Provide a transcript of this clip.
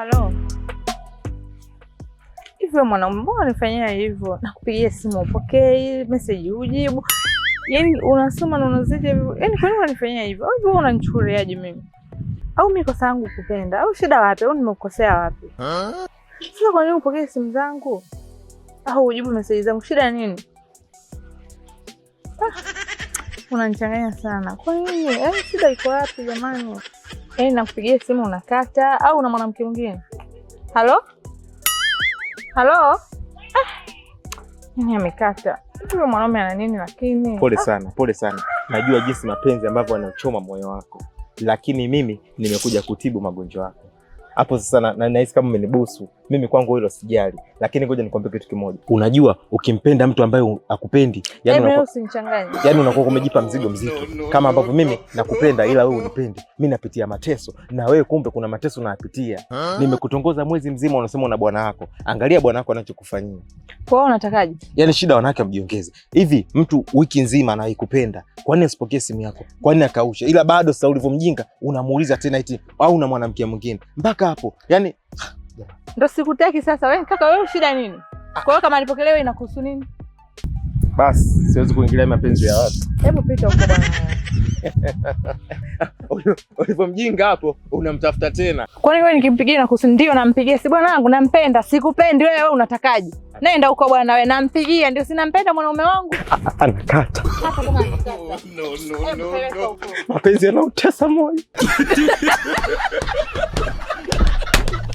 Halo. Hivyo mwanaume, mbona unifanyia hivyo? Nakupigia simu upokee, message ujibu. Yaani unasoma na unazidi hivyo. Yaani kwa nini unanifanyia hivyo? Au hivyo unanichukuliaje mimi? Au mimi kosa yangu kupenda? Au shida wapi? Au nimekukosea wapi? Sasa kwa nini upokee simu zangu? Au ujibu message zangu? Shida nini? Unanichanganya sana. Kwa nini? Yaani shida iko wapi jamani? Yaani nakupigia simu unakata au una mwanamke mwingine? Halo? Halo? Nini amekata? Huyo mwanaume ana nini lakini? Pole sana, pole sana. Najua jinsi mapenzi ambavyo yanachoma moyo wako. Lakini mimi nimekuja kutibu magonjwa yako. Hapo sasa nahisi kama umenibusu. Mimi kwangu hilo sijali. Lakini ngoja nikwambie kitu kimoja. Unajua ukimpenda mtu ambaye akupendi, yani usinichanganye. Yani unakuwa umejipa mzigo mzito. Kama ambavyo mimi nakupenda ila wewe unipendi. Mimi napitia mateso na wewe kumbe kuna mateso unayapitia. Nimekutongoza mwezi mzima unasema una bwana wako. Angalia bwana wako anachokufanyia. Kwa hiyo unatakaje? Yani shida wanawake mjiongeze. Hivi mtu wiki nzima anaikupenda. Kwa nini usipokee simu yako? Kwa nini akausha? Ila bado sasa ulivyomjinga unamuuliza tena eti au una mwanamke mwingine. Mpaka hapo. Yani ndio sikutaki sasa. Wewe kaka, wewe shida nini? Kwa hiyo kama alipokelewa inakuhusu nini? Basi siwezi kuingilia mapenzi ya watu. Hebu pita huko bwana. Ulipomjinga hapo unamtafuta tena. Kwani wewe nikimpigia inakuhusu? Ndio nampigia, si bwana wangu nampenda, sikupendi wewe unatakaje? Nenda huko bwana wewe, nampigia ndio sinampenda mwanaume wangu. Anakata. No. Mapenzi yanautesa moyo.